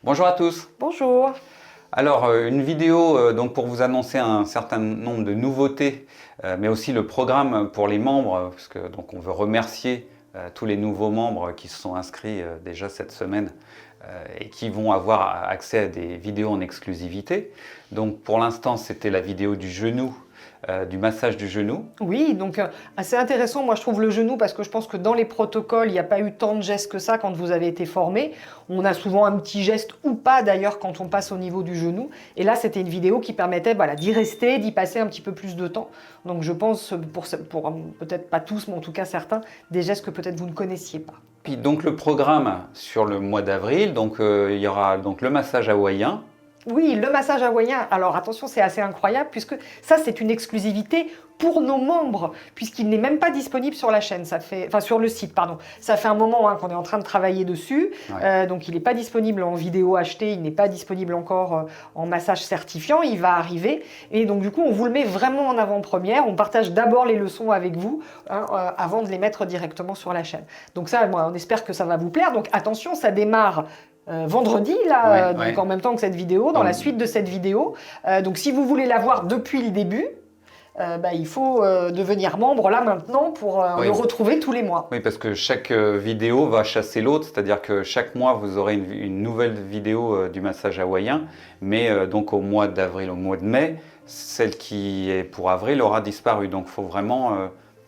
Bonjour à tous. Bonjour. Alors, une vidéo donc pour vous annoncer un certain nombre de nouveautés, mais aussi le programme pour les membres, parce que donc on veut remercier tous les nouveaux membres qui se sont inscrits déjà cette semaine et qui vont avoir accès à des vidéos en exclusivité. Donc pour l'instant, c'était la vidéo du genou. Du massage du genou. Oui, donc assez intéressant, moi je trouve le genou, parce que je pense que dans les protocoles, il n'y a pas eu tant de gestes que ça quand vous avez été formé. On a souvent un petit geste ou pas d'ailleurs quand on passe au niveau du genou. Et là, c'était une vidéo qui permettait d'y rester, d'y passer un petit peu plus de temps. Donc je pense, pour peut-être pas tous, mais en tout cas certains, des gestes que peut-être vous ne connaissiez pas. Puis donc le programme sur le mois d'avril, donc il y aura donc le massage hawaïen. Oui, le massage hawaïen, alors attention, c'est assez incroyable puisque ça, c'est une exclusivité pour nos membres, puisqu'il n'est même pas disponible sur la chaîne, sur le site, pardon. Ça fait un moment qu'on est en train de travailler dessus, ouais. Donc il n'est pas disponible en vidéo achetée, il n'est pas disponible encore en massage certifiant, il va arriver, et donc du coup, on vous le met vraiment en avant-première, on partage d'abord les leçons avec vous, avant de les mettre directement sur la chaîne. Donc ça, on espère que ça va vous plaire, donc attention, ça démarre vendredi, là, ouais, donc en même temps que cette vidéo, dans la suite de cette vidéo. Donc si vous voulez la voir depuis le début, il faut devenir membre là maintenant pour le retrouver tous les mois. Oui, parce que chaque vidéo va chasser l'autre, c'est-à-dire que chaque mois vous aurez une nouvelle vidéo du massage hawaïen, mais donc au mois d'avril, au mois de mai, celle qui est pour avril aura disparu. Donc il faut vraiment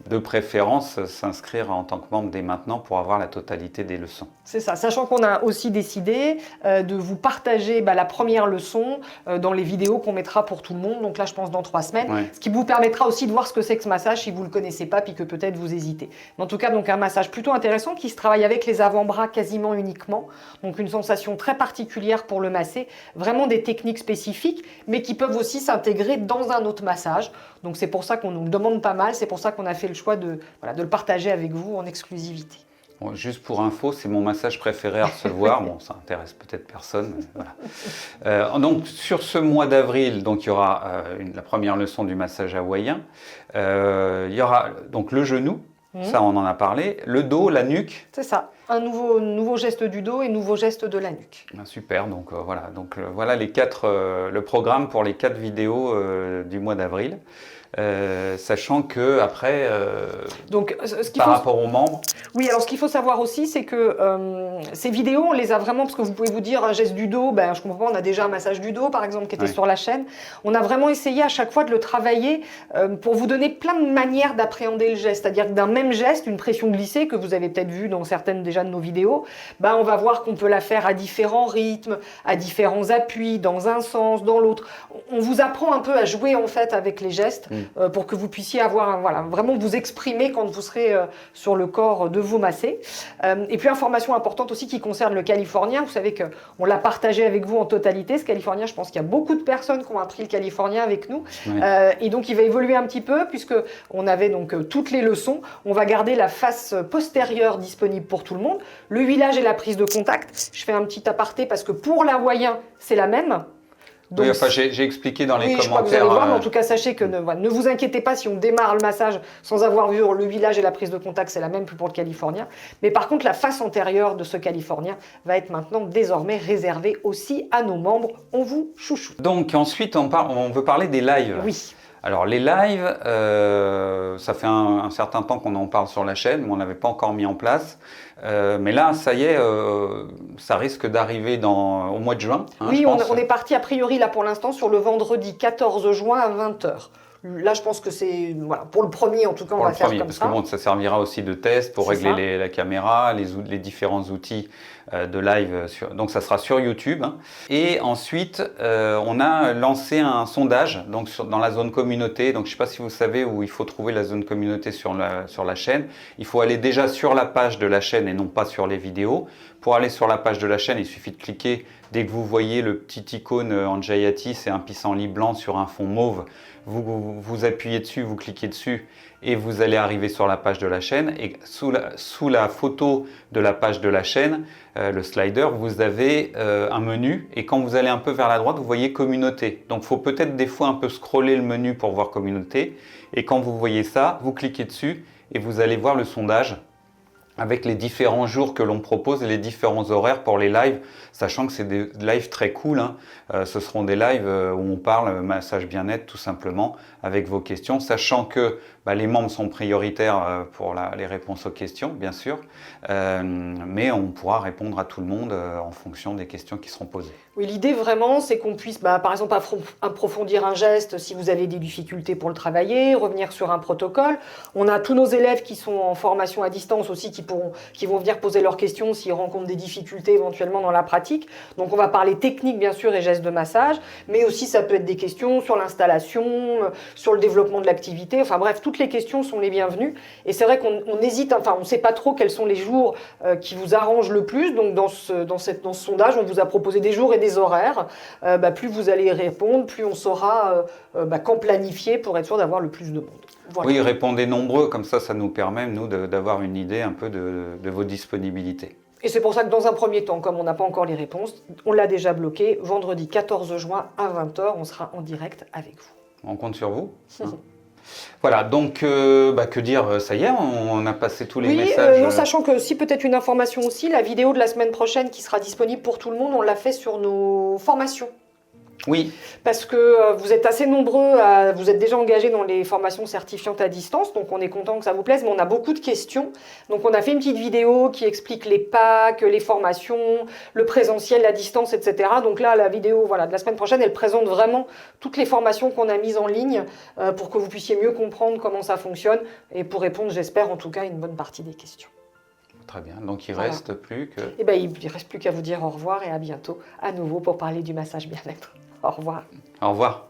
de préférence s'inscrire en tant que membre dès maintenant pour avoir la totalité des leçons. C'est ça, sachant qu'on a aussi décidé de vous partager la première leçon dans les vidéos qu'on mettra pour tout le monde, donc là je pense dans 3 semaines, ouais. Ce qui vous permettra aussi de voir ce que c'est que ce massage si vous ne le connaissez pas puis que peut-être vous hésitez. Mais en tout cas, donc un massage plutôt intéressant qui se travaille avec les avant-bras quasiment uniquement, donc une sensation très particulière pour le masser, vraiment des techniques spécifiques, mais qui peuvent aussi s'intégrer dans un autre massage. Donc c'est pour ça qu'on nous demande pas mal, c'est pour ça qu'on a fait le choix de le partager avec vous en exclusivité. Bon, juste pour info, c'est mon massage préféré à recevoir. Bon, ça intéresse peut-être personne. Mais voilà. Donc sur ce mois d'avril, donc il y aura la première leçon du massage hawaïen. Il y aura donc le genou, ça on en a parlé, le dos, la nuque. C'est ça. Un nouveau geste du dos et nouveau geste de la nuque. Super, donc voilà. Donc voilà le programme pour les 4 vidéos du mois d'avril. Sachant que après, rapport aux membres. Oui, alors ce qu'il faut savoir aussi, c'est que ces vidéos, on les a vraiment, parce que vous pouvez vous dire un geste du dos, je comprends pas, on a déjà un massage du dos par exemple qui était sur la chaîne. On a vraiment essayé à chaque fois de le travailler pour vous donner plein de manières d'appréhender le geste, c'est-à-dire que d'un même geste, une pression glissée que vous avez peut-être vu dans certaines déjà de nos vidéos, on va voir qu'on peut la faire à différents rythmes, à différents appuis, dans un sens, dans l'autre. On vous apprend un peu à jouer en fait avec les gestes. Pour que vous puissiez avoir, vraiment vous exprimer quand vous serez sur le corps de vos massés. Et puis information importante aussi qui concerne le californien. Vous savez qu'on l'a partagé avec vous en totalité, ce californien. Je pense qu'il y a beaucoup de personnes qui ont appris le californien avec nous. Et donc il va évoluer un petit peu puisque on avait donc toutes les leçons. On va garder la face postérieure disponible pour tout le monde. Le huilage et la prise de contact. Je fais un petit aparté parce que pour l'hawaïen, c'est la même. Donc, oui, enfin, j'ai expliqué dans les commentaires. Je crois que vous allez voir, mais en tout cas, sachez que ne vous inquiétez pas si on démarre le massage sans avoir vu le huilage et la prise de contact, c'est la même pour le californien. Mais par contre, la face antérieure de ce californien va être maintenant désormais réservée aussi à nos membres. On vous chouchoute. Donc ensuite, on veut parler des lives. Oui. Alors les lives, ça fait un certain temps qu'on en parle sur la chaîne, mais on n'avait pas encore mis en place. Mais là, ça y est, ça risque d'arriver au mois de juin. Oui, on est parti a priori là pour l'instant sur le vendredi 14 juin à 20 h. Là, je pense que c'est, pour le premier, en tout cas, on va faire comme parce ça. Que bon, ça servira aussi de test pour régler la caméra, les différents outils de live. Donc, ça sera sur YouTube. Et ensuite, on a lancé un sondage donc dans la zone communauté. Donc, je ne sais pas si vous savez où il faut trouver la zone communauté sur la chaîne. Il faut aller déjà sur la page de la chaîne et non pas sur les vidéos. Pour aller sur la page de la chaîne, il suffit de cliquer. Dès que vous voyez le petit icône Anjayati, c'est un pissenlit blanc sur un fond mauve. Vous appuyez dessus, vous cliquez dessus et vous allez arriver sur la page de la chaîne. Et sous la photo de la page de la chaîne, le slider, vous avez un menu. Et quand vous allez un peu vers la droite, vous voyez communauté. Donc, il faut peut-être des fois un peu scroller le menu pour voir communauté. Et quand vous voyez ça, vous cliquez dessus et vous allez voir le sondage. avec les différents jours que l'on propose et les différents horaires pour les lives, sachant que c'est des lives très cool. Hein. Ce seront des lives où on parle massage bien-être tout simplement avec vos questions, sachant que les membres sont prioritaires pour les réponses aux questions, bien sûr, mais on pourra répondre à tout le monde en fonction des questions qui seront posées. Oui, l'idée vraiment, c'est qu'on puisse, par exemple, approfondir un geste si vous avez des difficultés pour le travailler, revenir sur un protocole. On a tous nos élèves qui sont en formation à distance aussi, qui vont venir poser leurs questions s'ils rencontrent des difficultés éventuellement dans la pratique. Donc on va parler technique, bien sûr, et gestes de massage, mais aussi ça peut être des questions sur l'installation, sur le développement de l'activité. Enfin bref, toutes les questions sont les bienvenues. Et c'est vrai qu'on hésite, enfin on ne sait pas trop quels sont les jours qui vous arrangent le plus. Donc dans ce sondage, on vous a proposé des jours et des horaires. Plus vous allez répondre, plus on saura quand planifier pour être sûr d'avoir le plus de monde. Voilà. Oui, répondez nombreux, comme ça nous permet, nous, d'avoir une idée un peu de vos disponibilités. Et c'est pour ça que dans un premier temps, comme on n'a pas encore les réponses, on l'a déjà bloqué. Vendredi 14 juin à 20h, on sera en direct avec vous. On compte sur vous. Voilà, donc que dire, ça y est, on a passé tous les messages. Non, sachant que si peut-être une information aussi, la vidéo de la semaine prochaine qui sera disponible pour tout le monde, on l'a fait sur nos formations. Oui. Parce que vous êtes assez nombreux, vous êtes déjà engagés dans les formations certifiantes à distance, donc on est content que ça vous plaise, mais on a beaucoup de questions. Donc on a fait une petite vidéo qui explique les packs, les formations, le présentiel, la distance, etc. Donc là, la vidéo de la semaine prochaine, elle présente vraiment toutes les formations qu'on a mises en ligne pour que vous puissiez mieux comprendre comment ça fonctionne et pour répondre, j'espère en tout cas, une bonne partie des questions. Très bien, donc il ne reste plus que... il ne reste plus qu'à vous dire au revoir et à bientôt à nouveau pour parler du massage bien-être. Au revoir. Au revoir.